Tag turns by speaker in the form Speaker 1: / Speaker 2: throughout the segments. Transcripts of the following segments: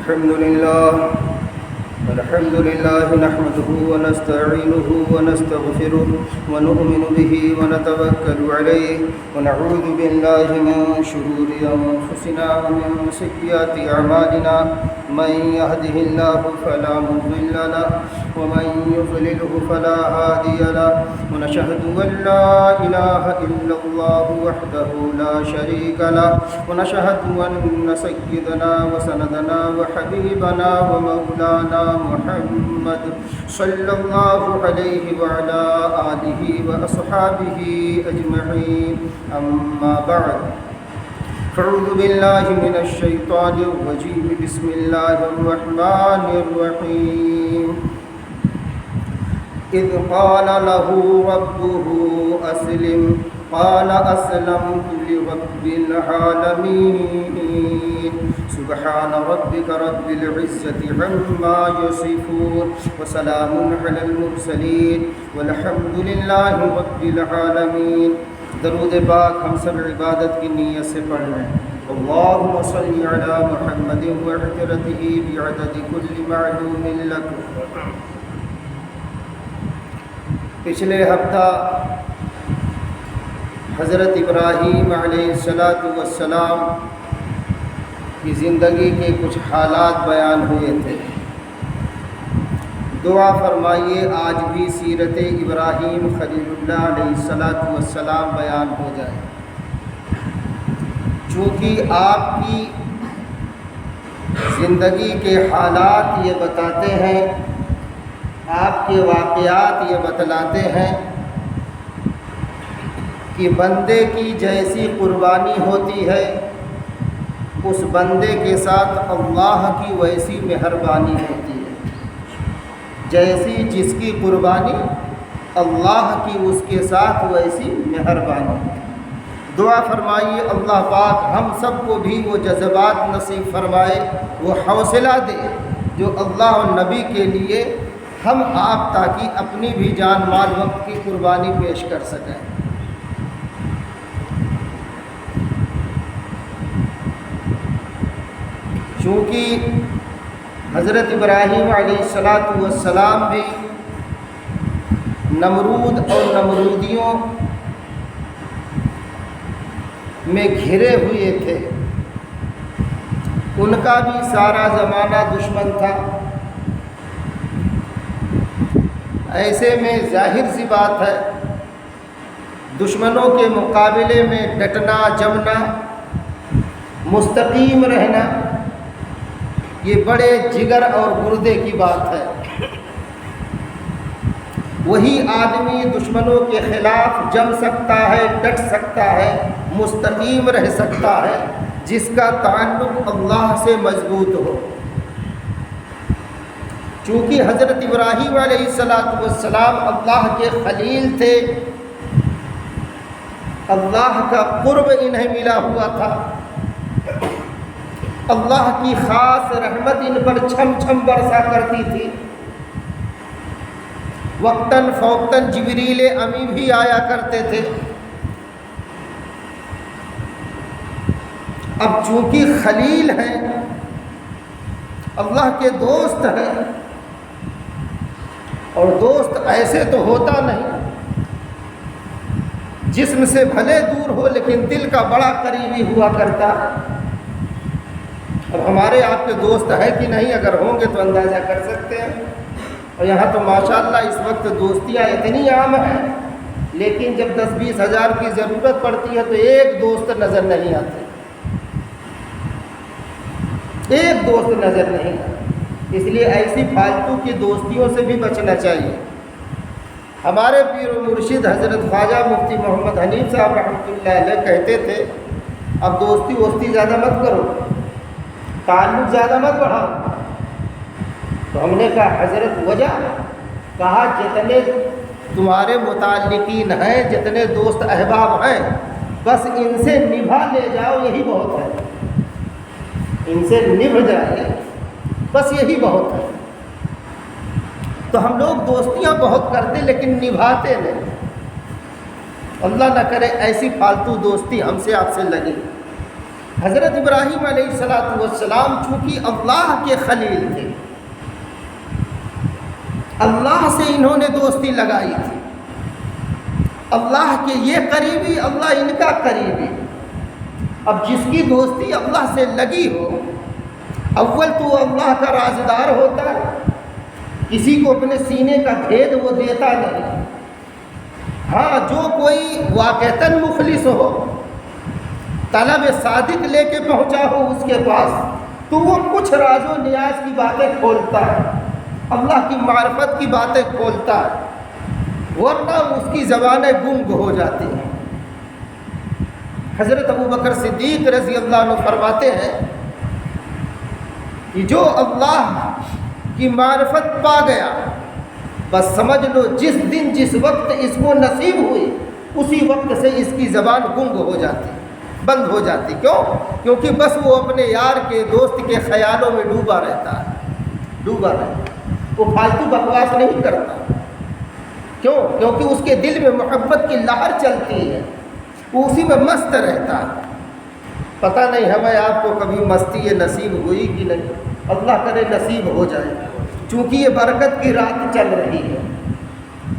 Speaker 1: الحمد لله نحمده ونستعينه ونستغفره ونؤمن به ونتوكل عليه ونعوذ بالله من شرور أنفسنا ومن سيئات أعمالنا من يهده الله فلا مضل له ومن يضلله فلا هادي له ونشهد أن لا إله إلا الله وحده لا شريك له ونشهد أن سيدنا وسندنا وحبيبنا ومولانا محمد صلى الله عليه وعلى آله وأصحابه أجمعين أما بعد فأعوذ بالله من الشيطان الرجيم بسم الله الرحمن الرحيم إذ قال له ربه أسلم قال أسلمت لرب العالمين سبحان ربك رب العزة عما يصفون وسلام على المرسلين والحمد لله رب العالمين۔ درود پاک ہم سب عبادت کی نیت سے پڑھ رہے ہیں۔ اللہم صلی علی محمد وعطرته بعدد كل معلوم لك۔ پچھلے ہفتہ حضرت ابراہیم علیہ السلام کی زندگی کے کچھ حالات بیان ہوئے تھے۔ دعا فرمائیے آج بھی سیرت ابراہیم خلیل اللہ علیہ السلام بیان ہو جائے، چونکہ آپ کی زندگی کے حالات یہ بتاتے ہیں، آپ کے واقعات یہ بتلاتے ہیں کہ بندے کی جیسی قربانی ہوتی ہے اس بندے کے ساتھ اللہ کی ویسی مہربانی ہوتی ہے، جیسی جس کی قربانی اللہ کی اس کے ساتھ ویسی مہربانی۔ دعا فرمائیے اللہ پاک ہم سب کو بھی وہ جذبات نصیب فرمائے، وہ حوصلہ دے جو اللہ اور نبی کے لیے ہم آپ تاکہ اپنی بھی جان مال وقت کی قربانی پیش کر سکیں۔ چونکہ حضرت ابراہیم علیہ السلام بھی نمرود اور نمرودیوں میں گھرے ہوئے تھے، ان کا بھی سارا زمانہ دشمن تھا۔ ایسے میں ظاہر سی بات ہے دشمنوں کے مقابلے میں ڈٹنا جمنا مستقیم رہنا یہ بڑے جگر اور گردے کی بات ہے۔ وہی آدمی دشمنوں کے خلاف جم سکتا ہے، ڈٹ سکتا ہے، مستقیم رہ سکتا ہے جس کا تعلق اللہ سے مضبوط ہو۔ چونکہ حضرت ابراہیم علیہ السلام اللہ کے خلیل تھے، اللہ کا قرب انہیں ملا ہوا تھا، اللہ کی خاص رحمت ان پر چھم چھم برسا کرتی تھی، وقتاً فوقتاً جبریل امی بھی آیا کرتے تھے۔ اب چونکہ خلیل ہیں، اللہ کے دوست ہیں، اور دوست ایسے تو ہوتا نہیں، جسم سے بھلے دور ہو لیکن دل کا بڑا قریبی ہوا کرتا۔ اب ہمارے آپ کے دوست ہے کہ نہیں، اگر ہوں گے تو اندازہ کر سکتے ہیں۔ اور یہاں تو ماشاءاللہ اس وقت دوستیاں اتنی عام ہیں، لیکن جب 10-20 ہزار کی ضرورت پڑتی ہے تو ایک دوست نظر نہیں آتے، ایک دوست نظر نہیں آتے۔ اس لیے ایسی فالتو کی دوستیوں سے بھی بچنا چاہیے۔ ہمارے پیر و مرشد حضرت خواجہ مفتی محمد حنیف صاحب رحمۃ اللہ علیہ کہتے تھے اب دوستی وستی زیادہ مت کرو، تعلق زیادہ مت بڑھاؤ۔ تو ہم نے کہا حضرت وجہ؟ کہا جتنے تمہارے متعلقین ہیں، جتنے دوست احباب ہیں، بس ان سے نبھا لے جاؤ یہی بہت ہے، ان سے نبھ جائے بس یہی بہت ہے۔ تو ہم لوگ دوستیاں بہت کرتے لیکن نبھاتے نہیں۔ اللہ نہ کرے ایسی فالتو دوستی ہم سے آپ سے لگے۔ حضرت ابراہیم علیہ السلام چونکہ اللہ کے خلیل تھے، اللہ سے انہوں نے دوستی لگائی تھی، اللہ کے یہ قریبی، اللہ ان کا قریبی۔ اب جس کی دوستی اللہ سے لگی ہو، اول تو اللہ کا رازدار ہوتا ہے، کسی کو اپنے سینے کا بھید وہ دیتا نہیں۔ ہاں، جو کوئی واقعتاً مخلص ہو، طلب صادق لے کے پہنچا ہو اس کے پاس، تو وہ کچھ راز و نیاز کی باتیں کھولتا ہے، اللہ کی معرفت کی باتیں کھولتا ہے، ورنہ اس کی زبانیں گنگ ہو جاتی ہیں۔ حضرت ابوبکر صدیق رضی اللہ عنہ فرماتے ہیں کہ جو اللہ کی معرفت پا گیا، بس سمجھ لو جس دن جس وقت اس کو نصیب ہوئی، اسی وقت سے اس کی زبان گنگ ہو جاتی، بند ہو جاتی۔ کیوں؟ کیونکہ بس وہ اپنے یار کے، دوست کے خیالوں میں ڈوبا رہتا ہے، ڈوبا رہتا ہے، وہ فالتو بکواس نہیں کرتا۔ کیوں؟ کیونکہ اس کے دل میں محبت کی لہر چلتی ہے، وہ اسی میں مست رہتا ہے۔ پتہ نہیں ہمیں آپ کو کبھی مستی نصیب ہوئی کہ نہیں، اللہ کرے نصیب ہو جائے، چونکہ یہ برکت کی رات چل رہی ہے۔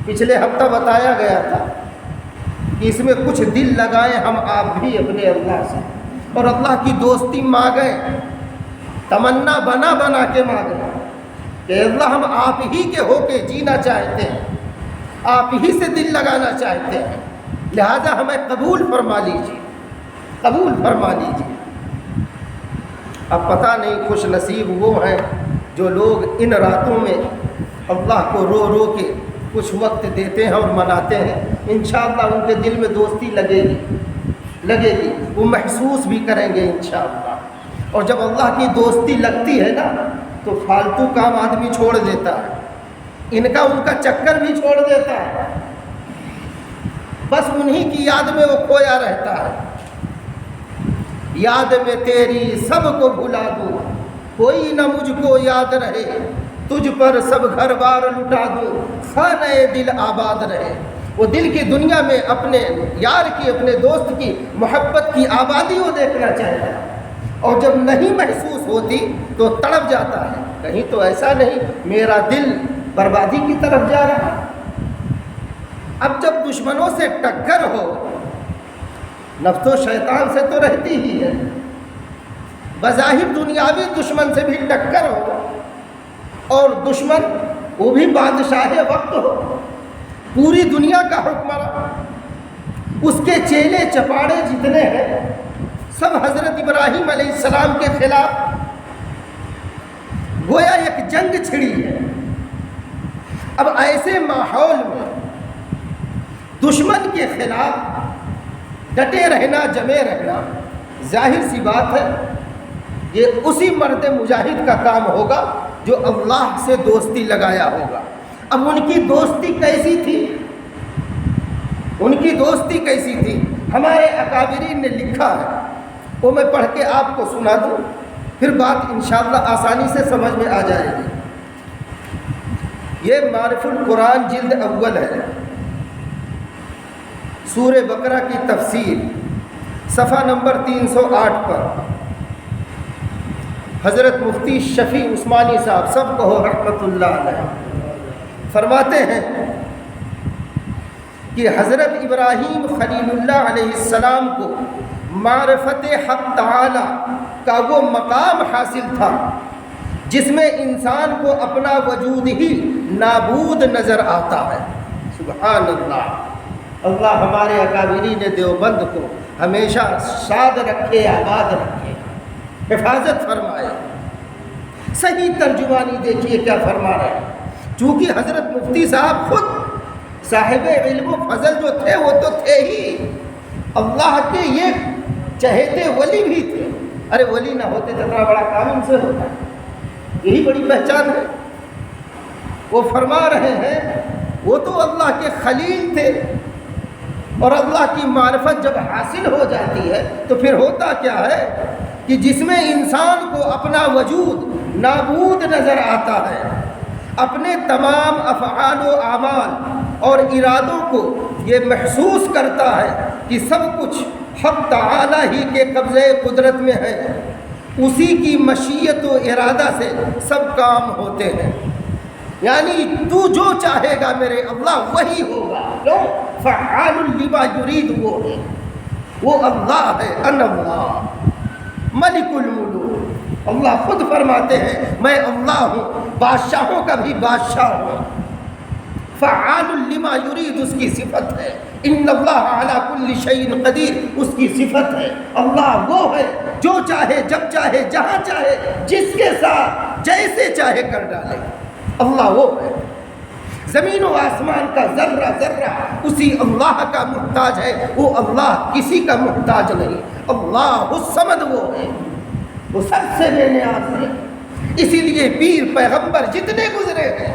Speaker 1: پچھلے ہفتہ بتایا گیا تھا کہ اس میں کچھ دل لگائیں ہم آپ بھی اپنے اللہ سے، اور اللہ کی دوستی مانگیں، تمنا بنا بنا کے مانگیں کہ اللہ ہم آپ ہی کے ہو کے جینا چاہتے ہیں، آپ ہی سے دل لگانا چاہتے ہیں، لہذا ہمیں قبول فرما لیجیے، قبول فرما لیجیے۔ اب پتہ نہیں خوش نصیب وہ ہیں جو لوگ ان راتوں میں اللہ کو رو رو کے کچھ وقت دیتے ہیں اور مناتے ہیں۔ انشاءاللہ ان کے دل میں دوستی لگے گی، وہ محسوس بھی کریں گے انشاءاللہ۔ اور جب اللہ کی دوستی لگتی ہے نا، تو فالتو کام آدمی چھوڑ دیتا ہے، ان کا چکر بھی چھوڑ دیتا ہے، بس انہی کی یاد میں وہ کھویا رہتا ہے۔ یاد میں تیری سب کو بھلا دوں، کوئی نہ مجھ کو یاد رہے، تجھ پر سب گھر بار لٹا دوں، خانہ دل آباد رہے۔ وہ دل کی دنیا میں اپنے یار کی، اپنے دوست کی محبت کی آبادی وہ دیکھنا چاہتا ہے، اور جب نہیں محسوس ہوتی تو تڑپ جاتا ہے، کہیں تو ایسا نہیں میرا دل بربادی کی طرف جا رہا ہے۔ اب جب دشمنوں سے ٹکر ہو، نفس و شیطان سے تو رہتی ہی ہے، بظاہر دنیاوی دشمن سے بھی ٹکر ہو، اور دشمن وہ بھی بادشاہ وقت ہو، پوری دنیا کا حکمراں، اس کے چیلے چپاڑے جتنے ہیں سب حضرت ابراہیم علیہ السلام کے خلاف، گویا ایک جنگ چھڑی ہے۔ اب ایسے ماحول میں دشمن کے خلاف ڈٹے رہنا، جمے رہنا، ظاہر سی بات ہے یہ اسی مرد مجاہد کا کام ہوگا جو اللہ سے دوستی لگایا ہوگا۔ اب ان کی دوستی کیسی تھی؟ ان کی دوستی کیسی تھی؟ ہمارے اکابرین نے لکھا ہے، وہ میں پڑھ کے آپ کو سنا دوں، پھر بات انشاءاللہ آسانی سے سمجھ میں آ جائے گی۔ یہ معرف القرآن جلد اول ہے، سورہ بقرہ کی تفسیر صفحہ نمبر 308 پر حضرت مفتی شفیع عثمانی صاحب، سب کہو رحمت اللہ علیہ، فرماتے ہیں کہ حضرت ابراہیم خلیل اللہ علیہ السلام کو معرفت حق تعالی کا وہ مقام حاصل تھا جس میں انسان کو اپنا وجود ہی نابود نظر آتا ہے۔ سبحان اللہ، اللہ ہمارے اکابرین دیوبند کو ہمیشہ شاد رکھے، آباد رکھے، حفاظت فرمائے۔ صحیح ترجمانی دیکھیے کیا فرما رہے ہیں، چونکہ حضرت مفتی صاحب خود صاحب علم و فضل جو تھے وہ تو تھے ہی، اللہ کے یہ چہیتے ولی بھی تھے۔ ارے ولی نہ ہوتے تو اتنا بڑا کام ان سے ہوتا، یہی بڑی پہچان ہے۔ وہ فرما رہے ہیں وہ تو اللہ کے خلیل تھے، اور اللہ کی معرفت جب حاصل ہو جاتی ہے تو پھر ہوتا کیا ہے کہ جس میں انسان کو اپنا وجود نابود نظر آتا ہے، اپنے تمام افعال و اعمال اور ارادوں کو یہ محسوس کرتا ہے کہ سب کچھ حق تعالی ہی کے قبضے قدرت میں ہے، اسی کی مشیت و ارادہ سے سب کام ہوتے ہیں۔ یعنی تو جو چاہے گا میرے اللہ وہی ہوگا، کیوں؟ فعال لما یرید وہ ہے، وہ اللہ ہے، انا اللہ ملک الملوک۔ اللہ خود فرماتے ہیں میں اللہ ہوں، بادشاہوں کا بھی بادشاہ ہوں۔ فعال لما یرید اس کی صفت ہے، ان اللہ علی کل شیء قدیر اس کی صفت ہے۔ اللہ وہ ہے جو چاہے جب چاہے جہاں چاہے جس کے ساتھ جیسے چاہے کر ڈالے، اللہ وہ ہے۔ زمین و آسمان کا ذرہ ذرہ اسی اللہ کا محتاج ہے، وہ اللہ کسی کا محتاج نہیں۔ اللہ الصمد وہ ہے، وہ سب سے بے نیاز ہے۔ اسی لیے پیر پیغمبر جتنے گزرے ہیں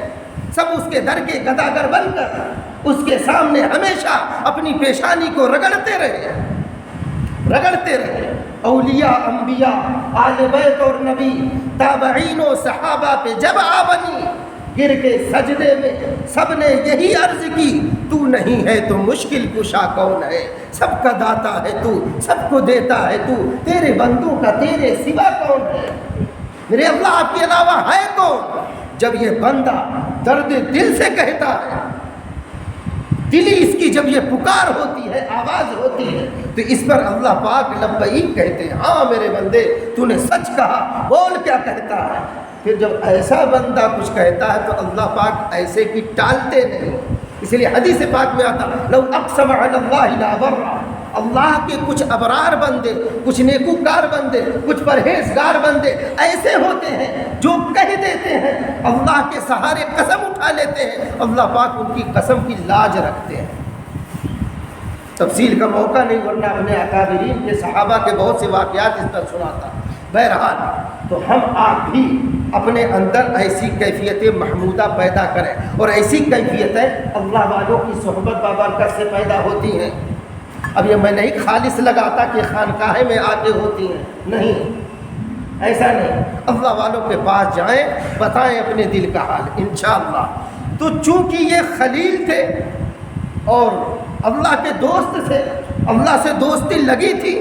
Speaker 1: سب اس کے در کے گداگر بن کر اس کے سامنے ہمیشہ اپنی پیشانی کو رگڑتے رہے، رگڑتے رہے۔ اولیاء، انبیاء، آل بیت اور نبی، تابعین و صحابہ پہ جب آ بنی، گر کے سجدے میں سب نے یہی عرض کی، تو نہیں ہے تو مشکل کشا کون ہے؟ سب کا داتا ہے تو، سب کو دیتا ہے تو، تیرے بندوں کا تیرے سوا کون ہے؟ میرے اللہ آپ کے علاوہ ہے کون؟ جب یہ بندہ درد دل سے کہتا ہے، دلی اس کی جب یہ پکار ہوتی ہے، آواز ہوتی ہے، تو اس پر اللہ پاک لبیک کہتے ہیں، ہاں میرے بندے تو نے سچ کہا، بول کیا کہتا ہے۔ پھر جب ایسا بندہ کچھ کہتا ہے تو اللہ پاک ایسے کی ٹالتے نہیں۔ اس لیے حدیث پاک میں آتا لو اقسم علی اللہ لابرہ، اللہ کے کچھ ابرار بندے، کچھ نیکوکار بندے، کچھ پرہیزگار بندے ایسے ہوتے ہیں جو کہہ دیتے ہیں، اللہ کے سہارے قسم اٹھا لیتے ہیں، اللہ پاک ان کی قسم کی لاج رکھتے ہیں۔ تفصیل کا موقع نہیں، ورنہ اپنے اکابرین کے صحابہ کے بہت سے واقعات اس پر سناتا۔ بہرحال تو ہم آپ بھی اپنے اندر ایسی کیفیت محمودہ پیدا کریں، اور ایسی کیفیتیں اللہ والوں کی صحبت بابرکت سے پیدا ہوتی ہیں۔ اب یہ میں نہیں خالص لگاتا کہ خانقاہ میں آتے ہوتی ہیں، نہیں، ایسا نہیں۔ اللہ والوں کے پاس جائیں، بتائیں اپنے دل کا حال انشاءاللہ۔ تو چونکہ یہ خلیل تھے اور اللہ کے دوست تھے، اللہ سے دوستی لگی تھی،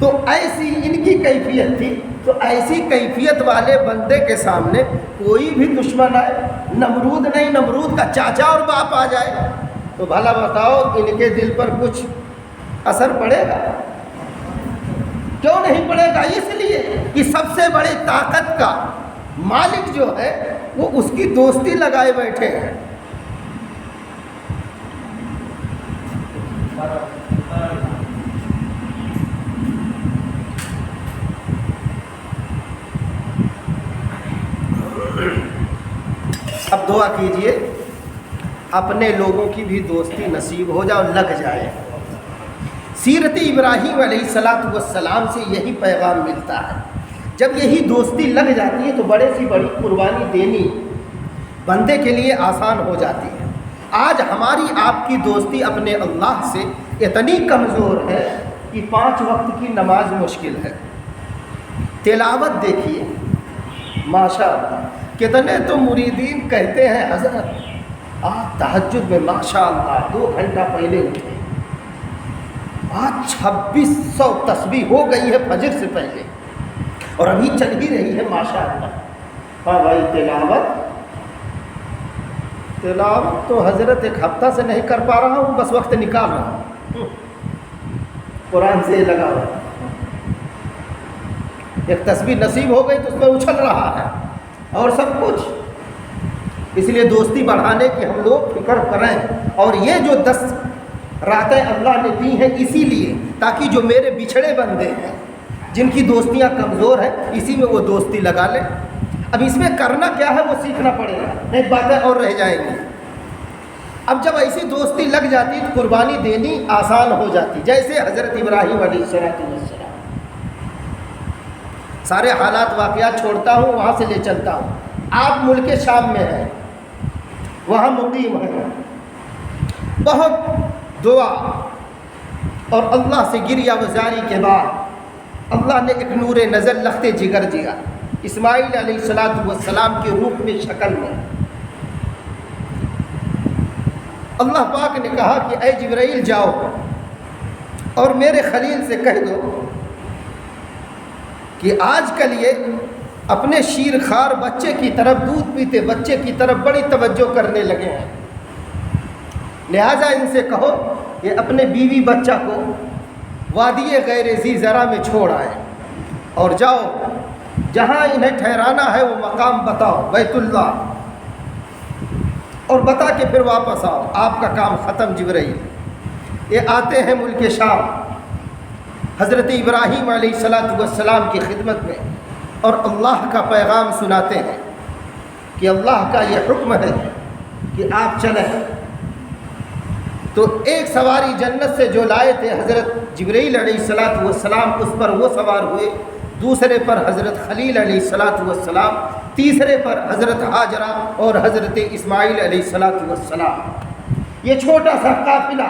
Speaker 1: تو ایسی ان کی کیفیت تھی، تو ایسی کیفیت والے بندے کے سامنے کوئی بھی دشمن آئے، نمرود نہیں، نمرود کا چاچا اور باپ آ جائے، تو بھلا بتاؤ ان کے دل پر کچھ اثر پڑے گا؟ کیوں نہیں پڑے گا؟ اس لیے کہ سب سے بڑی طاقت کا مالک جو ہے وہ اس کی دوستی لگائے بیٹھے ہیں۔ اب دعا کیجئے اپنے لوگوں کی بھی دوستی نصیب ہو جائے اور لگ جائے۔ سیرت ابراہیم علیہ السلام سے یہی پیغام ملتا ہے۔ جب یہی دوستی لگ جاتی ہے تو بڑے سی بڑی قربانی دینی بندے کے لیے آسان ہو جاتی ہے۔ آج ہماری آپ کی دوستی اپنے اللہ سے اتنی کمزور ہے کہ 5 وقت کی نماز مشکل ہے۔ تلاوت دیکھیے ماشاء اللہ، کتنے تو مریدین کہتے ہیں حضرت آج تہجد میں ماشاء اللہ 2 گھنٹہ پہلے اٹھے، آج 2600 تسبیح ہو گئی ہے فجر سے پہلے اور ابھی چل ہی رہی ہے ماشاء اللہ۔ ہاں بھائی، تلاوت تو حضرت 1 ہفتہ سے نہیں کر پا رہا ہوں، بس وقت نکال رہا ہوں، قرآن سے لگا ہوا۔ ایک تسبیح نصیب ہو گئی تو اس میں اچھل رہا ہے اور سب کچھ۔ اس لیے دوستی بڑھانے کی ہم لوگ فکر کریں، اور یہ جو 10 راتیں اللہ نے دی ہیں اسی لیے تاکہ جو میرے بچھڑے بندے ہیں جن کی دوستیاں کمزور ہیں اسی میں وہ دوستی لگا لیں۔ اب اس میں کرنا کیا ہے وہ سیکھنا پڑے گا، نہیں باتیں اور رہ جائیں گی۔ اب جب ایسی دوستی لگ جاتی تو قربانی دینی آسان ہو جاتی، جیسے حضرت ابراہیم علیہ السلام۔ سارے حالات واقعات چھوڑتا ہوں، وہاں سے لے چلتا ہوں۔ آپ ملک شام میں ہیں، وہاں مقیم ہیں، بہت دعا اور اللہ سے گریہ وزاری کے بعد اللہ نے ایک نور نظر لخت جگر دیا اسماعیل علیہ السلام کے روپ میں، شکل میں۔ اللہ پاک نے کہا کہ اے جبرائیل جاؤ اور میرے خلیل سے کہہ دو کہ آج کل یہ اپنے شیر خوار بچے کی طرف، دودھ پیتے بچے کی طرف بڑی توجہ کرنے لگے ہیں، لہٰذا ان سے کہو کہ اپنے بیوی بچہ کو وادی غیر ذی زرع میں چھوڑ آئے اور جاؤ جہاں انہیں ٹھہرانا ہے وہ مقام بتاؤ بیت اللہ، اور بتا کے پھر واپس آؤ، آپ کا کام ختم جبرائیل۔ یہ آتے ہیں ملک شام حضرت ابراہیم علیہ السلام کی خدمت میں اور اللہ کا پیغام سناتے ہیں کہ اللہ کا یہ حکم ہے کہ آپ چلیں۔ تو ایک سواری جنت سے جو لائے تھے حضرت جبرائیل علیہ السلام اس پر وہ سوار ہوئے، دوسرے پر حضرت خلیل علیہ السلام، تیسرے پر حضرت ہاجرہ اور حضرت اسماعیل علیہ السلام۔ یہ چھوٹا سا قافلہ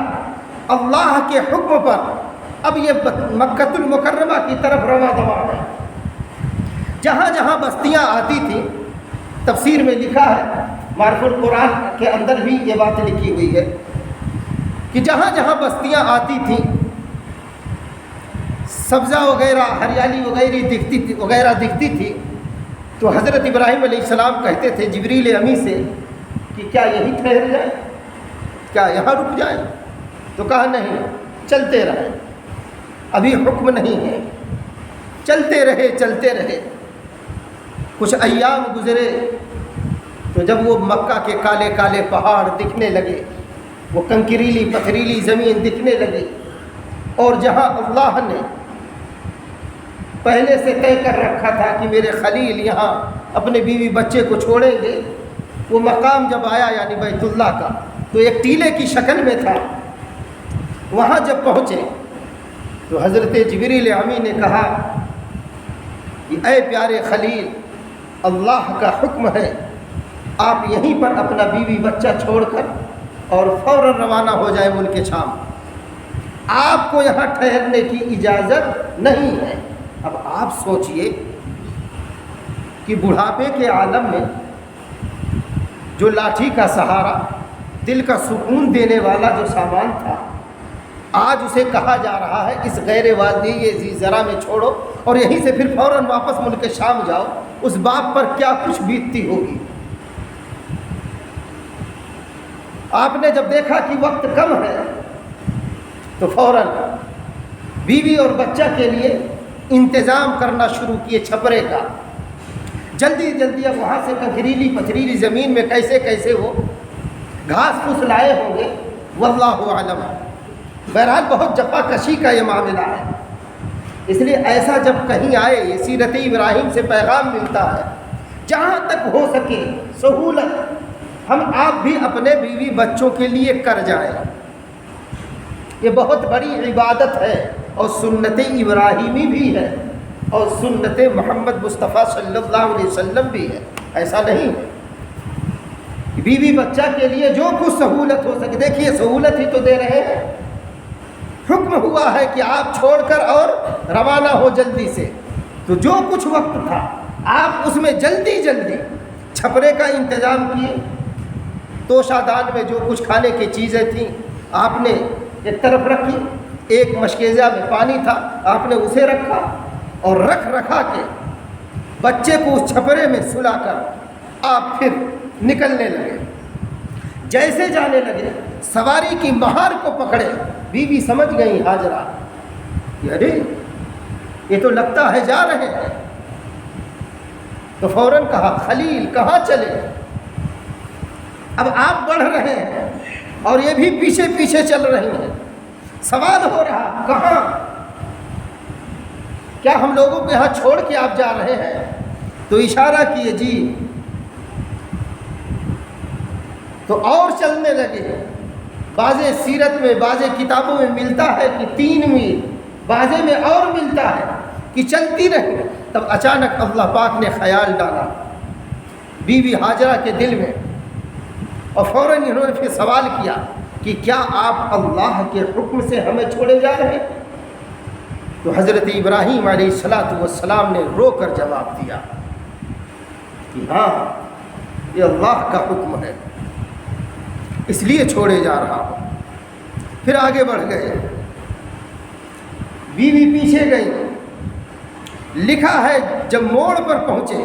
Speaker 1: اللہ کے حکم پر اب یہ مکہ المکرمہ کی طرف رواں دواں ہے۔ جہاں جہاں بستیاں آتی تھیں، تفسیر میں لکھا ہے، معرف القرآن کے اندر بھی یہ بات لکھی ہوئی ہے کہ جہاں جہاں بستیاں آتی تھیں، سبزہ وغیرہ ہریالی وغیرہ دکھتی تھی، تو حضرت ابراہیم علیہ السلام کہتے تھے جبریل امی سے کہ کیا یہی ٹھہر جائیں، کیا یہاں رک جائیں؟ تو کہا نہیں، چلتے رہیں، ابھی حکم نہیں ہے، چلتے رہے۔ کچھ ایام گزرے تو جب وہ مکہ کے کالے کالے پہاڑ دکھنے لگے، وہ کنکریلی پتھریلی زمین دکھنے لگی، اور جہاں اللہ نے پہلے سے طے کر رکھا تھا کہ میرے خلیل یہاں اپنے بیوی بچے کو چھوڑیں گے، وہ مقام جب آیا یعنی بیت اللہ کا، تو ایک ٹیلے کی شکل میں تھا۔ وہاں جب پہنچے تو حضرت جبریل امی نے کہا کہ اے پیارے خلیل، اللہ کا حکم ہے آپ یہیں پر اپنا بیوی بچہ چھوڑ کر اور فوراً روانہ ہو جائے ملک شام، آپ کو یہاں ٹھہرنے کی اجازت نہیں ہے۔ اب آپ سوچئے کہ بڑھاپے کے عالم میں جو لاٹھی کا سہارا، دل کا سکون دینے والا جو سامان تھا، آج اسے کہا جا رہا ہے اس غیر وادی ذی زرع میں چھوڑو اور یہیں سے پھر فوراً واپس ملک شام جاؤ، اس باپ پر کیا کچھ بیتتی ہوگی۔ آپ نے جب دیکھا کہ وقت کم ہے تو فوراً بیوی اور بچہ کے لیے انتظام کرنا شروع کیے چھپرے کا، جلدی اب وہاں سے کنکریلی پتھریلی زمین میں کیسے وہ گھاس پھوس لائے ہوں گے، واللہ اعلم۔ بہرحال بہت جفا کشی کا یہ معاملہ ہے، اس لیے ایسا جب کہیں آئے، یہ سیرت ابراہیم سے پیغام ملتا ہے، جہاں تک ہو سکے سہولت ہم آپ بھی اپنے بیوی بچوں کے لیے کر جائیں۔ یہ بہت بڑی عبادت ہے اور سنت ابراہیمی بھی ہے اور سنت محمد مصطفیٰ صلی اللہ علیہ وسلم بھی ہے۔ ایسا نہیں ہے، بیوی بچہ کے لیے جو کچھ سہولت ہو سکے، دیکھیے سہولت ہی تو دے رہے ہیں، حکم ہوا ہے کہ آپ چھوڑ کر اور روانہ ہو جلدی سے، تو جو کچھ وقت تھا آپ اس میں جلدی چھپرے کا انتظام کیے، توشہ دان میں جو کچھ کھانے کی چیزیں تھیں آپ نے ایک طرف رکھی، ایک مشکیزہ میں پانی تھا آپ نے اسے رکھا، اور رکھا کے بچے کو اس چھپرے میں سلا کر آپ پھر نکلنے لگے۔ جیسے جانے لگے سواری کی مہار کو پکڑے، بیوی سمجھ گئی ہاجرہ کہ ارے یہ تو لگتا ہے جا رہے ہیں، تو فوراً کہا خلیل کہاں چلے؟ اب آپ بڑھ رہے ہیں اور یہ بھی پیچھے چل رہی ہیں، سوال ہو رہا کہاں؟ کیا ہم لوگوں کو یہاں چھوڑ کے آپ جا رہے ہیں؟ تو اشارہ کیے جی، تو اور چلنے لگے۔ بعض سیرت میں بعض کتابوں میں ملتا ہے کہ 3 میل، بعض میں اور ملتا ہے کہ چلتی رہی۔ تب اچانک اللہ پاک نے خیال ڈالا بیوی ہاجرہ کے دل میں، اور فوراً انہوں نے پھر سوال کیا کہ کیا آپ اللہ کے حکم سے ہمیں چھوڑے جا رہے ہیں؟ تو حضرت ابراہیم علیہ السلام نے رو کر جواب دیا کہ ہاں یہ اللہ کا حکم ہے، اس لیے چھوڑے جا رہا ہوں۔ پھر آگے بڑھ گئے بیوی پیچھے گئی. لکھا ہے جب موڑ پر پہنچے,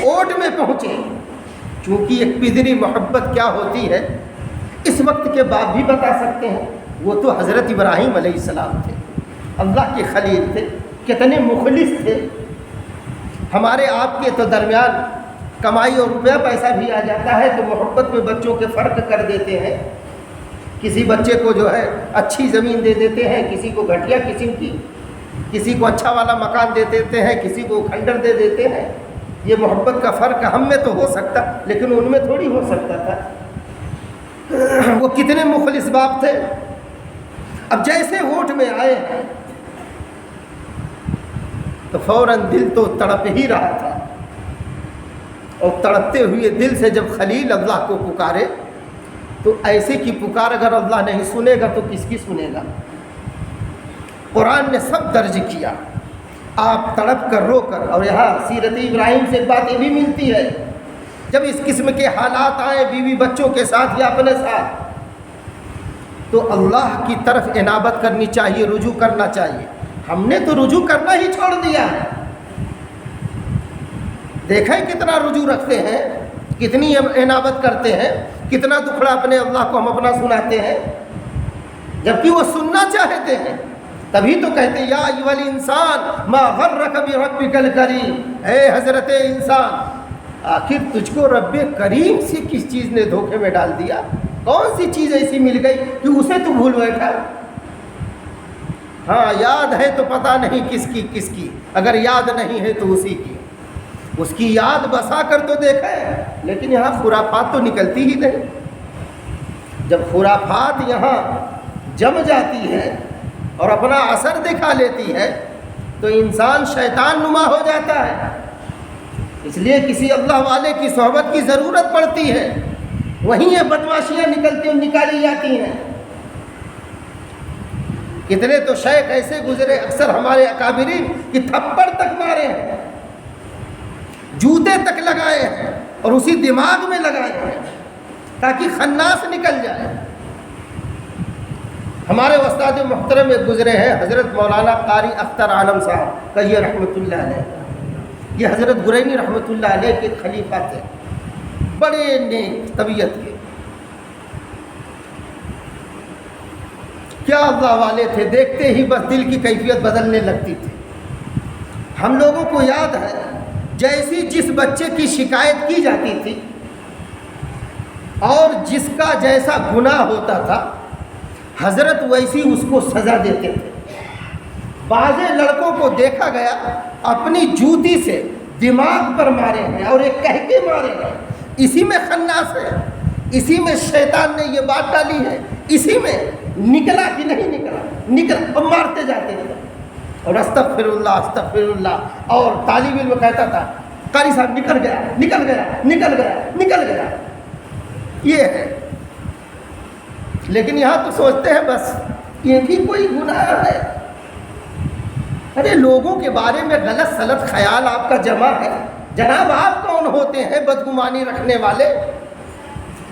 Speaker 1: اوٹ میں پہنچے, چونکہ ایک پدری محبت کیا ہوتی ہے اس وقت کے باپ بھی بتا سکتے ہیں. وہ تو حضرت ابراہیم علیہ السلام تھے, اللہ کے خلیل تھے, کتنے مخلص تھے. ہمارے آپ کے تو درمیان کمائی اور روپیہ پیسہ بھی آ جاتا ہے تو محبت میں بچوں کے فرق کر دیتے ہیں. کسی بچے کو جو ہے اچھی زمین دے دیتے ہیں, کسی کو گھٹیا قسم کی, کسی کو اچھا والا مکان دے دیتے ہیں, کسی کو کھنڈر دے دیتے ہیں. یہ محبت کا فرق ہم میں تو ہو سکتا لیکن ان میں تھوڑی ہو سکتا تھا. وہ کتنے مخلص باپ تھے. اب جیسے ووٹ میں آئے تو فوراً دل تو تڑپ ہی رہا تھا, اور تڑپتے ہوئے دل سے جب خلیل اللہ کو پکارے تو ایسے کی پکار اگر اللہ نہیں سنے گا تو کس کی سنے گا. قرآن نے سب درج کیا, آپ تڑپ کر رو کر. اور یہاں سیرت ابراہیم سے ایک بات یہ بھی ملتی ہے, جب اس قسم کے حالات آئیں بیوی بچوں کے ساتھ یا اپنے ساتھ تو اللہ کی طرف انابت کرنی چاہیے, رجوع کرنا چاہیے. ہم نے تو رجوع کرنا ہی چھوڑ دیا ہے. دیکھیں کتنا رجوع رکھتے ہیں, کتنی انابت کرتے ہیں, کتنا دکھڑا اپنے اللہ کو ہم اپنا سناتے ہیں, جبکہ وہ سننا چاہتے ہیں. تبھی تو کہتے یا ایھا الانسان ما غرک بربک الکریم, اے حضرت انسان آخر تجھ کو رب کریم سے کس چیز نے دھوکے میں ڈال دیا؟ کون سی چیز ایسی مل گئی کہ اسے تو بھول بیٹھا؟ ہاں یاد ہے تو پتہ نہیں کس کی, اگر یاد نہیں ہے تو اسی کی. اس کی یاد بسا کر تو دیکھا ہے, لیکن یہاں خرافات تو نکلتی ہی نہیں. جب خرافات یہاں جم جاتی ہے اور اپنا اثر دکھا لیتی ہے تو انسان شیطان نما ہو جاتا ہے. اس لیے کسی اللہ والے کی صحبت کی ضرورت پڑتی ہے, وہیں یہ بدمعاشیاں نکالی جاتی ہیں. کتنے تو شیخ ایسے گزرے اکثر ہمارے اکابرین کہ تھپڑ تک مارے ہیں, جوتے تک لگائے ہیں, اور اسی دماغ میں لگائے ہیں تاکہ خناس نکل جائے. ہمارے استاد محترم ایک گزرے ہیں حضرت مولانا قاری اختر عالم صاحب کہیے رحمۃ اللہ علیہ. یہ حضرت گرینی رحمۃ اللہ علیہ کے خلیفہ تھے, بڑے نیک طبیعت کے, کیا اللہ والے تھے. دیکھتے ہی بس دل کی کیفیت بدلنے لگتی تھی. ہم لوگوں کو یاد ہے جیسی جس بچے کی شکایت کی جاتی تھی اور جس کا جیسا گناہ ہوتا تھا حضرت ویسی اس کو سزا دیتے تھے. بعض لڑکوں کو دیکھا گیا اپنی جوتی سے دماغ پر مارے ہیں اور ایک کہہ کے مارے ہیں, اسی میں خناس ہے, اسی میں شیطان نے یہ بات ڈالی ہے, اسی میں نکلا کہ نہیں نکلا اور مارتے جاتے تھے. اور استغفر اللہ. اور طالب علم کہتا تھا قاری صاحب نکل گیا. یہ ہے. لیکن یہاں تو سوچتے ہیں بس یہ بھی کوئی گناہ ہے. ارے لوگوں کے بارے میں غلط سلط خیال آپ کا جمع ہے. جناب آپ کون ہوتے ہیں بدگمانی رکھنے والے؟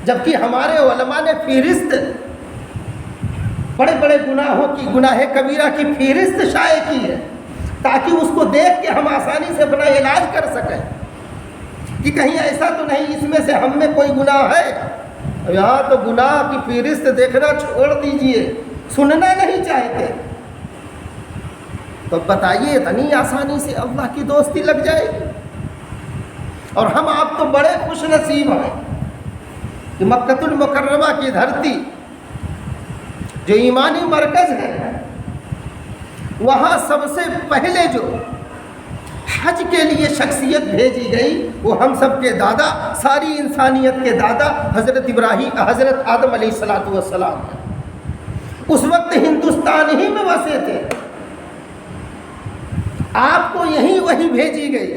Speaker 1: جبکہ ہمارے علماء نے فہرست بڑے بڑے گناہوں کی, گناہ کبیرہ کی فہرست شائع کی ہے تاکہ اس کو دیکھ کے ہم آسانی سے اپنا علاج کر سکیں کہ کہیں ایسا تو نہیں اس میں سے ہم میں کوئی گناہ ہے. یہاں تو گناہ کی فہرست دیکھنا چھوڑ دیجئے, سننا نہیں چاہتے. تو بتائیے اتنی آسانی سے اللہ کی دوستی لگ جائے گی؟ اور ہم آپ تو بڑے خوش نصیب ہیں کہ مکہ المکرمہ کی دھرتی جو ایمانی مرکز ہے, وہاں سب سے پہلے جو حج کے لیے شخصیت بھیجی گئی وہ ہم سب کے دادا, ساری انسانیت کے دادا حضرت ابراہیم, حضرت آدم علیہ السلام ہیں. اس وقت ہندوستان ہی میں بسے تھے, آپ کو یہیں وہی بھیجی گئی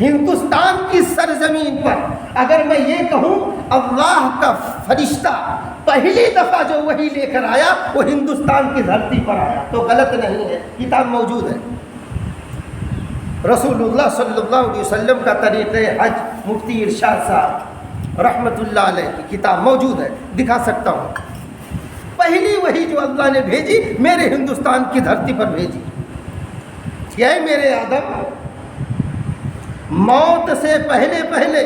Speaker 1: ہندوستان کی سرزمین پر. اگر میں یہ کہوں اللہ کا فرشتہ پہلی دفعہ جو وہی لے کر آیا وہ ہندوستان کی دھرتی پر آیا تو غلط نہیں ہے, کتاب موجود ہے. رسول اللہ صلی اللہ علیہ وسلم کا طریقہ حج مفتی ارشاد صاحب رحمۃ اللہ علیہ کی کتاب موجود ہے, دکھا سکتا ہوں. پہلی وحی جو اللہ نے بھیجی میرے ہندوستان کی دھرتی پر بھیجی. یہ میرے آدم، موت سے پہلے پہلے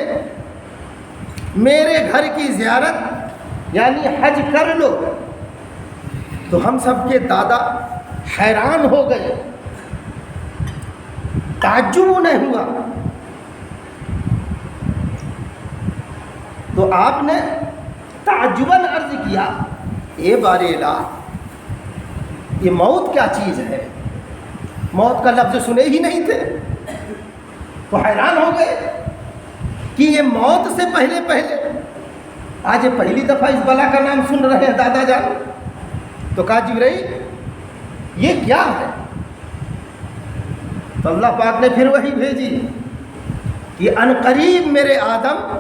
Speaker 1: میرے گھر کی زیارت یعنی حج کر لو. تو ہم سب کے دادا حیران ہو گئے، تعجب نہیں ہوا. تو آپ نے تعجباً عرض کیا، اے بار الہ، یہ موت کیا چیز ہے؟ موت کا لفظ سنے ہی نہیں تھے. تو حیران ہو گئے کہ یہ موت سے پہلے پہلے، آج یہ پہلی دفعہ اس بلا کا نام سن رہے ہیں دادا جان. تو کہا جبرائیل یہ کیا ہے؟ تو اللہ پاک نے پھر وہی بھیجی کہ عنقریب میرے آدم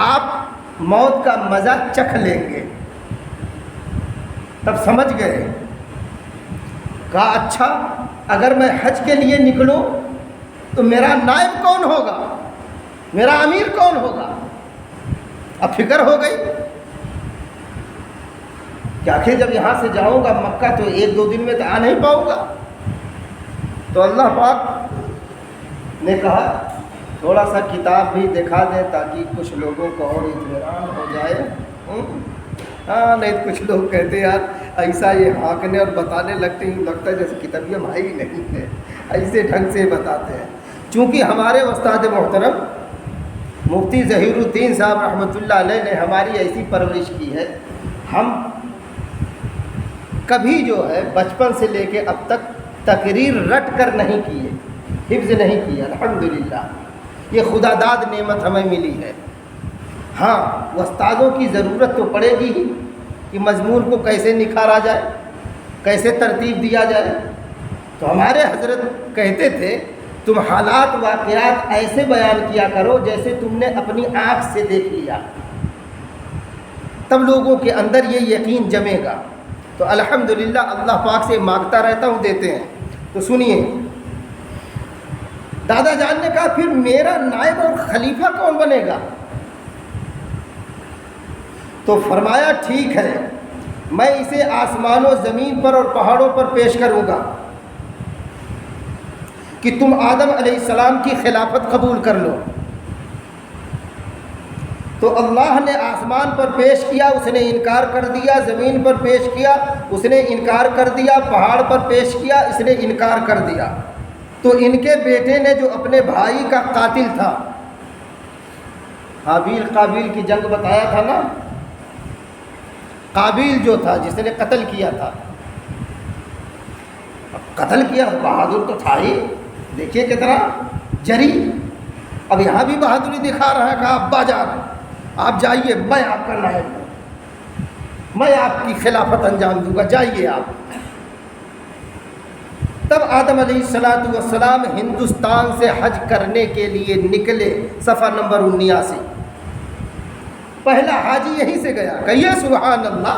Speaker 1: آپ موت کا مزہ چکھ لیں گے. تب سمجھ گئے. کہا اچھا، اگر میں حج کے لیے نکلوں تو میرا نائب کون ہوگا، میرا امیر کون ہوگا؟ اب فکر ہو گئی کہ آخر جب یہاں سے جاؤں گا مکہ تو 1-2 دن میں تو آ نہیں پاؤں گا. تو اللہ پاک نے کہا تھوڑا سا کتاب بھی دکھا دیں تاکہ کچھ لوگوں کو اور اطمینان ہو جائے. ہاں نہیں کچھ لوگ کہتے ہیں یار ایسا یہ ہانکنے اور بتانے لگتے ہیں، لگتا ہے جیسے کتابیہ بھائی نہیں ہے، ایسے ڈھنگ سے بتاتے ہیں. چونکہ ہمارے استاد محترم مفتی ظہیر الدین صاحب رحمۃ اللہ علیہ نے ہماری ایسی پرورش کی ہے، ہم کبھی جو ہے بچپن سے لے کے اب تک تقریر رٹ کر نہیں کیے، حفظ نہیں کیے. الحمدللہ یہ خدا داد نعمت ہمیں ملی ہے. ہاں استادوں کی ضرورت تو پڑے گی ہی کہ مضمون کو کیسے نکھارا جائے، کیسے ترتیب دیا جائے. تو ہمارے حضرت کہتے تھے تم حالات واقعات ایسے بیان کیا کرو جیسے تم نے اپنی آنکھ سے دیکھ لیا، تب لوگوں کے اندر یہ یقین جمے گا. تو الحمدللہ اللہ پاک سے مانگتا رہتا ہوں، دیتے ہیں. تو سنیے، دادا جان نے کہا پھر میرا نائب اور خلیفہ کون بنے گا؟ تو فرمایا ٹھیک ہے، میں اسے آسمان و زمین پر اور پہاڑوں پر پیش کروں گا کہ تم آدم علیہ السلام کی خلافت قبول کر لو. تو اللہ نے آسمان پر پیش کیا، اس نے انکار کر دیا. زمین پر پیش کیا، اس نے انکار کر دیا. پہاڑ پر پیش کیا، اس نے انکار کر دیا. تو ان کے بیٹے نے جو اپنے بھائی کا قاتل تھا، حابیل قابیل کی جنگ بتایا تھا نا، قابیل جو تھا جس نے قتل کیا تھا، قتل کیا، بہادر تو تھا ہی، دیکھیے کتنا جری. اب یہاں بھی بہادری دکھا رہا ہے. کہا ابا جان آپ جائیے، میں آپ کا نائب ہوں، میں آپ کی خلافت انجام دوں گا، جائیے آپ. تب آدم علیہ السلام ہندوستان سے حج کرنے کے لیے نکلے. صفحہ نمبر 79. پہلا حاجی یہیں سے گیا. کہیے سبحان اللہ.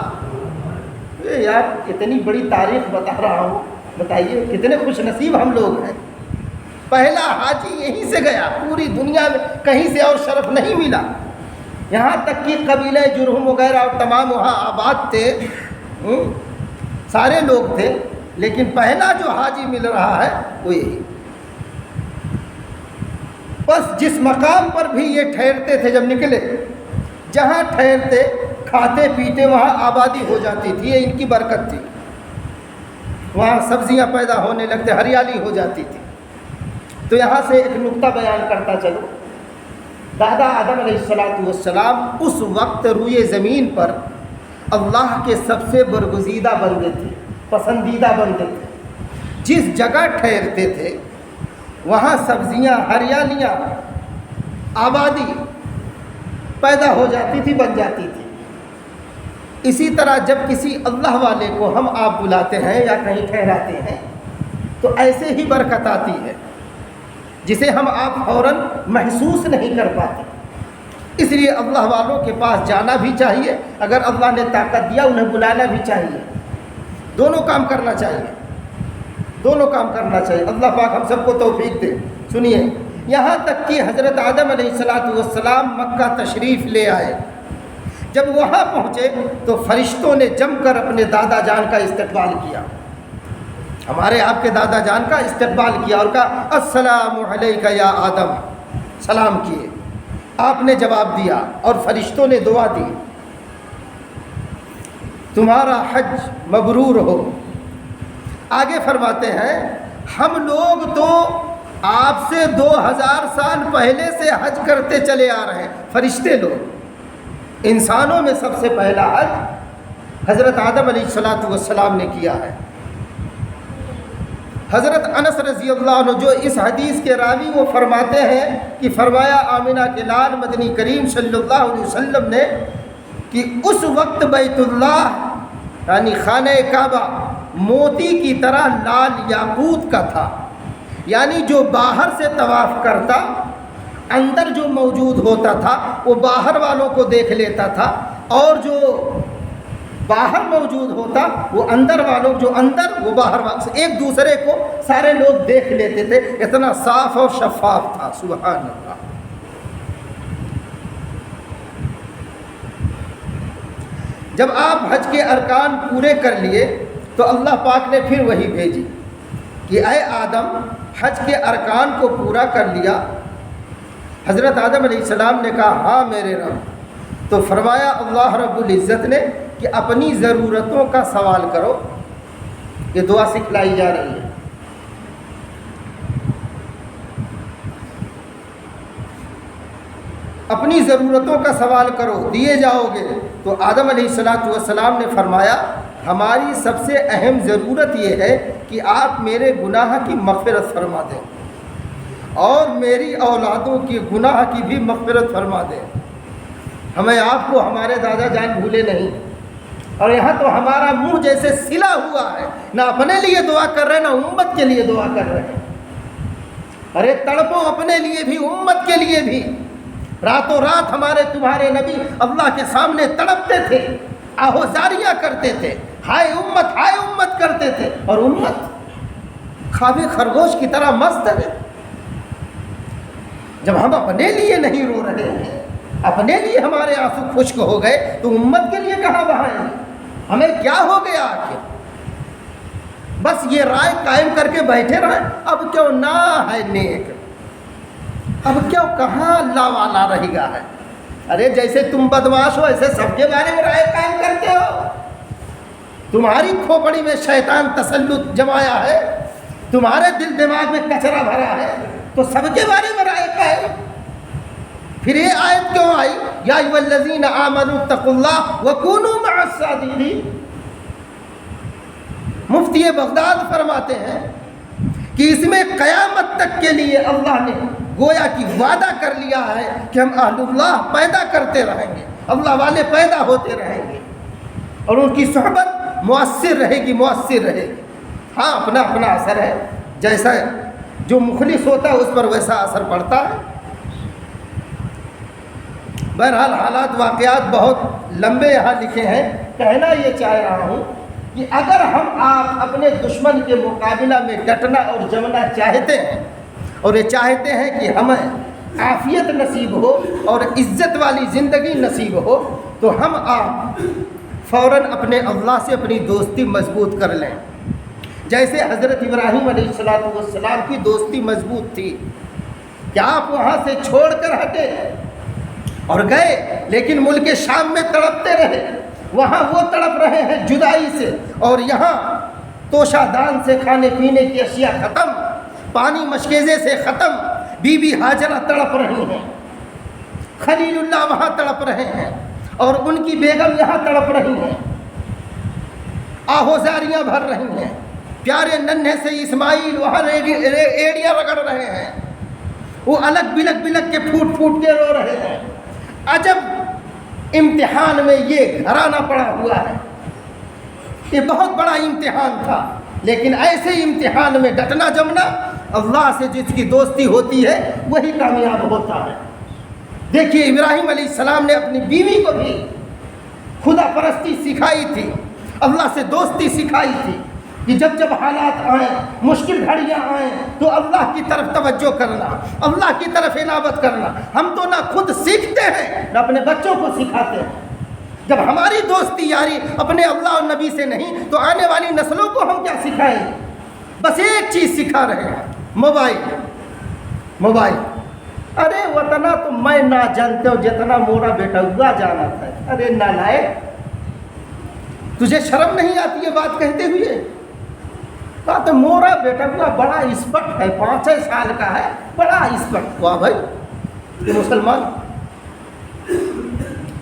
Speaker 1: یار اتنی بڑی تاریخ بتا رہا ہوں، بتائیے کتنے خوش نصیب ہم لوگ ہیں. پہلا حاجی یہیں سے گیا. پوری دنیا میں کہیں سے اور شرف نہیں ملا. یہاں تک کہ قبیلہ جرہم وغیرہ اور تمام وہاں آباد تھے، سارے لوگ تھے، لیکن پہلا جو حاجی مل رہا ہے وہ یہی. بس جس مقام پر بھی یہ ٹھہرتے تھے، جب نکلے جہاں ٹھہرتے کھاتے پیتے وہاں آبادی ہو جاتی تھی. یہ ان کی برکت تھی. وہاں سبزیاں پیدا ہونے لگتے، ہریالی ہو جاتی تھی. تو یہاں سے ایک نقطہ بیان کرتا چلو. دادا آدم علیہ السلام اس وقت روئے زمین پر اللہ کے سب سے برگزیدہ بندے تھے، پسندیدہ بندے تھے. جس جگہ ٹھہرتے تھے وہاں سبزیاں، ہریالیاں، آبادی پیدا ہو جاتی تھی، بن جاتی تھی. اسی طرح جب کسی اللہ والے کو ہم آپ بلاتے ہیں یا کہیں ٹھہراتے ہیں تو ایسے ہی برکت آتی ہے جسے ہم آپ فوراً محسوس نہیں کر پاتے. اس لیے اللہ والوں کے پاس جانا بھی چاہیے، اگر اللہ نے طاقت دیا انہیں بلانا بھی چاہیے. دونوں کام کرنا چاہیے، دونوں کام کرنا چاہیے. اللہ پاک ہم سب کو توفیق دے. سنیے، یہاں تک کہ حضرت آدم علیہ السلام مکہ تشریف لے آئے. جب وہاں پہنچے تو فرشتوں نے جم کر اپنے دادا جان کا استقبال کیا، ہمارے آپ کے دادا جان کا استقبال کیا اور کہا السلام علیک یا آدم، سلام کیے۔ آپ نے جواب دیا اور فرشتوں نے دعا دی، تمہارا حج مبرور ہو۔ آگے فرماتے ہیں ہم لوگ تو آپ سے 2000 سال پہلے سے حج کرتے چلے آ رہے ہیں، فرشتے لوگ، انسانوں میں سب سے پہلا حج حضرت آدم علیہ السلام نے کیا ہے۔ حضرت انس رضی اللہ عنہ جو اس حدیث کے راوی وہ فرماتے ہیں کہ فرمایا آمنہ کے لال مدنی کریم صلی اللہ علیہ وسلم نے کہ اس وقت بیت اللہ یعنی خانہ کعبہ موتی کی طرح لال یاقوت کا تھا، یعنی جو باہر سے طواف کرتا اندر جو موجود ہوتا تھا وہ باہر والوں کو دیکھ لیتا تھا، اور جو باہر موجود ہوتا وہ اندر والوں جو اندر وہ باہر والوں سے ایک دوسرے کو سارے لوگ دیکھ لیتے تھے، اتنا صاف اور شفاف تھا، سبحان اللہ۔ جب آپ حج کے ارکان پورے کر لیے تو اللہ پاک نے پھر وہی بھیجی کہ اے آدم حج کے ارکان کو پورا کر لیا؟ حضرت آدم علیہ السلام نے کہا ہاں میرے رب۔ تو فرمایا اللہ رب العزت نے کہ اپنی ضرورتوں کا سوال کرو، یہ دعا سکھلائی جا رہی ہے۔ اپنی ضرورتوں کا سوال کرو دیے جاؤ گے۔ تو آدم علیہ السلام نے فرمایا ہماری سب سے اہم ضرورت یہ ہے کہ آپ میرے گناہ کی مغفرت فرما دیں اور میری اولادوں کی گناہ کی بھی مغفرت فرما دیں۔ ہمیں آپ کو ہمارے دادا جان بھولے نہیں، اور یہاں تو ہمارا منہ جیسے سلا ہوا ہے، نہ اپنے لیے دعا کر رہے ہیں نہ امت کے لیے دعا کر رہے ہیں۔ ارے تڑپو اپنے لیے بھی امت کے لیے بھی۔ راتوں رات ہمارے تمہارے نبی اللہ کے سامنے تڑپتے تھے، آہوزاریاں کرتے تھے، ہائے امت کرتے تھے، اور امت خواب خرگوش کی طرح مست ہے۔ جب ہم اپنے لیے نہیں رو رہے ہیں، اپنے لیے ہمارے آنسو خشک ہو گئے تو امت کے لیے کہاں بہائیں گے؟ ہمیں کیا ہو گیا آخر؟ بس یہ رائے قائم کر کے بیٹھے رہیں اب کیوں نہ ہے نیک، اب کیوں کہاں اللہ والا رہے گا ہے؟ ارے جیسے تم بدماش ہو ایسے سب کے بارے میں رائے قائم کرتے ہو۔ تمہاری کھوپڑی میں شیطان تسلط جمایا ہے، تمہارے دل دماغ میں کچرا بھرا ہے، تو سب کے بارے میں رائے قائم۔ پھر یہ آیت کیوں آئی یا ایھا الذین آمنوا اتقوا اللہ وکونوا مع الصادقین؟ مفتی بغداد فرماتے ہیں کہ اس میں قیامت تک کے لیے اللہ نے گویا کہ وعدہ کر لیا ہے کہ ہم اہل اللہ پیدا کرتے رہیں گے، اللہ والے پیدا ہوتے رہیں گے، اور ان کی صحبت مؤثر رہے گی۔ ہاں اپنا اپنا اثر ہے، جیسا جو مخلص ہوتا ہے اس پر ویسا اثر پڑتا ہے۔ بہرحال حالات واقعات بہت لمبے یہاں لکھے ہیں، کہنا یہ چاہ رہا ہوں کہ اگر ہم آپ اپنے دشمن کے مقابلہ میں ڈٹنا اور جمنا چاہتے ہیں، اور یہ چاہتے ہیں کہ ہمیں عافیت نصیب ہو اور عزت والی زندگی نصیب ہو، تو ہم آپ فوراً اپنے اللہ سے اپنی دوستی مضبوط کر لیں، جیسے حضرت ابراہیم علیہ السلام کی دوستی مضبوط تھی کہ آپ وہاں سے چھوڑ کر ہٹے اور گئے، لیکن ملک شام میں تڑپتے رہے، وہاں وہ تڑپ رہے ہیں جدائی سے، اور یہاں توشہ دان سے کھانے پینے کی اشیاء ختم، پانی مشکیزے سے ختم، بی بی ہاجرہ تڑپ رہی ہیں، خلیل اللہ وہاں تڑپ رہے ہیں، اور ان کی بیگم یہاں تڑپ رہی ہیں، آہوزاریاں بھر رہی ہیں، پیارے ننھے سے اسماعیل وہاں ایڑیاں رگڑ رہے ہیں، وہ الگ بلک کے پھوٹ کے رو رہے ہیں۔ عجب امتحان میں یہ گھرانہ پڑا ہوا ہے، یہ بہت بڑا امتحان تھا، لیکن ایسے امتحان میں ڈٹنا جمنا، اللہ سے جس کی دوستی ہوتی ہے وہی کامیاب ہوتا ہے۔ دیکھیے ابراہیم علیہ السلام نے اپنی بیوی کو بھی خدا پرستی سکھائی تھی، اللہ سے دوستی سکھائی تھی کہ جب حالات آئیں، مشکل گھڑیاں آئیں تو اللہ کی طرف توجہ کرنا، اللہ کی طرف عنابت کرنا۔ ہم تو نہ خود سیکھتے ہیں نہ اپنے بچوں کو سکھاتے ہیں۔ جب ہماری دوستی یاری اپنے اللہ اور نبی سے نہیں تو آنے والی نسلوں کو ہم کیا سکھائیں؟ بس ایک چیز سکھا رہے ہیں، موبائل۔ ارے وطنا تو میں نہ جانتے ہو جتنا مورا بیٹا ہوا جانا تھا۔ ارے نالائق، تجھے شرم نہیں آتی ہے بات کہتے ہوئے؟ کہا تو مورا بیٹا ہوا بڑا اسپٹ ہے، 5 سال کا ہے، بڑا اسپٹ۔ واہ بھائی، یہ مسلمان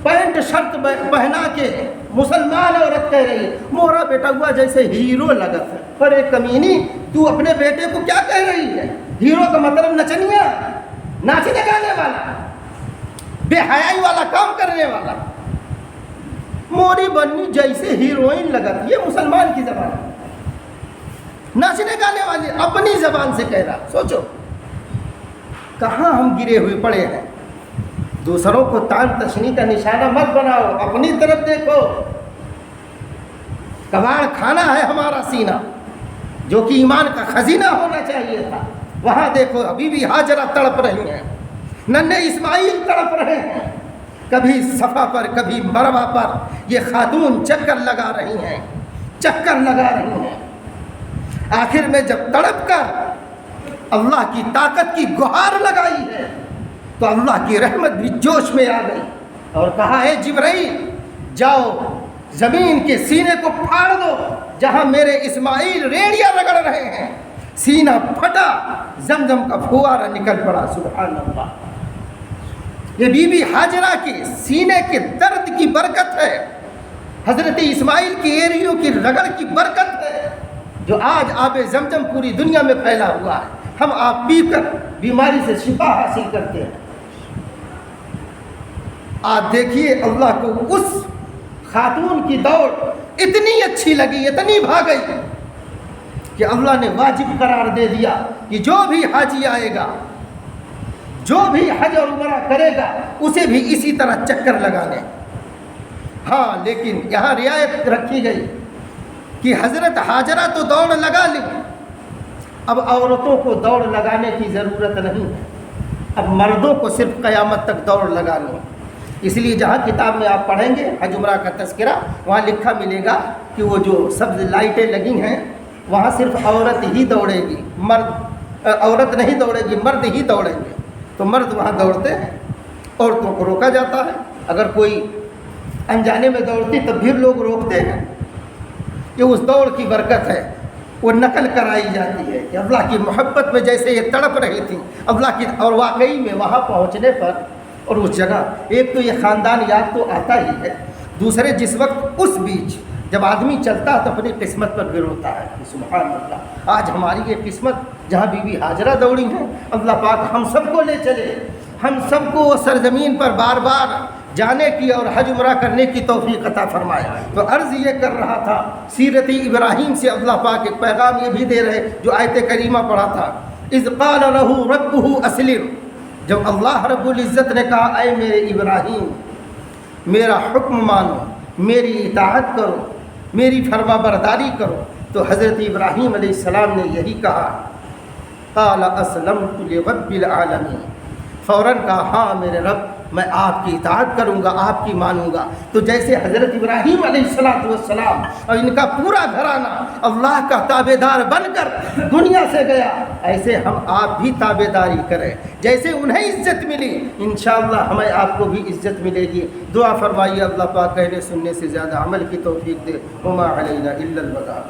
Speaker 1: پینٹ شرٹ پہنا کے مسلمان عورت کہہ رہی ہے مورا بیٹا ہوا جیسے ہیرو لگا تھا۔ پر ایک کمینی، تو اپنے بیٹے کو کیا کہہ رہی ہے؟ ہیرو کا مطلب نچنیا، ناچنے گانے والا، بے حیائی والا کام کرنے والا۔ موری بنی جیسے ہیروئن لگا تھی، یہ مسلمان کی زبان، ناچنے گانے والی اپنی زبان سے کہہ رہا۔ سوچو کہاں ہم گرے ہوئے پڑے ہیں۔ دوسروں کو تان تشنی کا نشانہ مت بناؤ، اپنی طرف دیکھو۔ کباڑ کھانا ہے ہمارا سینہ، جو کہ ایمان کا خزینہ ہونا چاہیے تھا۔ وہاں دیکھو ابھی بھی ہاجرہ تڑپ رہی ہیں، ننھے اسماعیل تڑپ رہے ہیں، کبھی صفا پر کبھی مروہ پر یہ خاتون چکر لگا رہی ہیں۔ آخر میں جب تڑپ کر اللہ کی طاقت کی گہار لگائی ہے تو اللہ کی رحمت بھی جوش میں آ گئی اور کہا ہے جبرائیل جاؤ زمین کے سینے کو پھاڑ دو جہاں میرے اسماعیل ریڑیاں رگڑ رہے ہیں۔ سینہ پھٹا، زمزم کا پھوارا نکل پڑا۔ سبحان اللہ، یہ بی بی ہاجرہ کے سینے کے درد کی برکت ہے، حضرت اسماعیل کی ایریوں کی رگڑ کی برکت ہے، جو آج آب زمزم پوری دنیا میں پھیلا ہوا ہے۔ ہم آپ پی کر بیماری سے شفا حاصل کرتے ہیں۔ آج دیکھیے اللہ کو اس خاتون کی دوڑ اتنی اچھی لگی، اتنی بھاگئی کہ اللہ نے واجب قرار دے دیا کہ جو بھی حاجی آئے گا، جو بھی حج اور عمرہ کرے گا، اسے بھی اسی طرح چکر لگانے۔ ہاں لیکن یہاں رعایت رکھی گئی کہ حضرت ہاجرہ تو دوڑ لگا لی، اب عورتوں کو دوڑ لگانے کی ضرورت نہیں ہے، اب مردوں کو صرف قیامت تک دوڑ لگانی ہے۔ اس لیے جہاں کتاب میں آپ پڑھیں گے حج عمرہ کا تذکرہ، وہاں لکھا ملے گا کہ وہ جو سبز لائٹیں لگی ہیں وہاں صرف عورت ہی دوڑے گی، عورت نہیں دوڑے گی، مرد ہی دوڑیں گے۔ تو مرد وہاں دوڑتے ہیں، عورتوں کو روکا جاتا ہے۔ اگر کوئی انجانے میں دوڑتی تب بھی لوگ روکتے ہیں، یہ اس دوڑ کی برکت ہے۔ وہ نقل کرائی جاتی ہے کہ اللہ کی محبت میں جیسے یہ تڑپ رہی تھی اللہ کی، اور واقعی میں وہاں پہنچنے پر اور اس جگہ ایک تو یہ خاندان یاد تو آتا ہی ہے، دوسرے جس وقت اس بیچ جب آدمی چلتا ہے تو اپنی قسمت پر بھی روتا ہے کہ سبحان اللہ، آج ہماری یہ قسمت جہاں بی بی ہاجرہ دوڑی ہیں، اللہ پاک ہم سب کو لے چلے، ہم سب کو سرزمین پر بار بار جانے کی اور حج عمرہ کرنے کی توفیق عطا فرمائے۔ تو عرض یہ کر رہا تھا، سیرت ابراہیم سے اللہ پاک ایک پیغام یہ بھی دے رہے جو آیت کریمہ پڑھا تھا، اذ قال له ربه اسلم، جب اللہ رب العزت نے کہا اے میرے ابراہیم میرا حکم مانو، میری اطاعت کرو، میری فرما برداری کرو، تو حضرت ابراہیم علیہ السلام نے یہی کہا، قال اسلمت لرب العالمین، فوراً کہا ہاں میرے رب میں آپ کی اطاعت کروں گا، آپ کی مانوں گا۔ تو جیسے حضرت ابراہیم علیہ السلام اور ان کا پورا گھرانہ اللہ کا تابع دار بن کر دنیا سے گیا، ایسے ہم آپ بھی تابع داری کریں، جیسے انہیں عزت ملی انشاءاللہ ہمیں آپ کو بھی عزت ملے گی۔ دعا فرمائیے اللہ پاک کہنے سننے سے زیادہ عمل کی توفیق دے۔ وما علینا الا البلاغ۔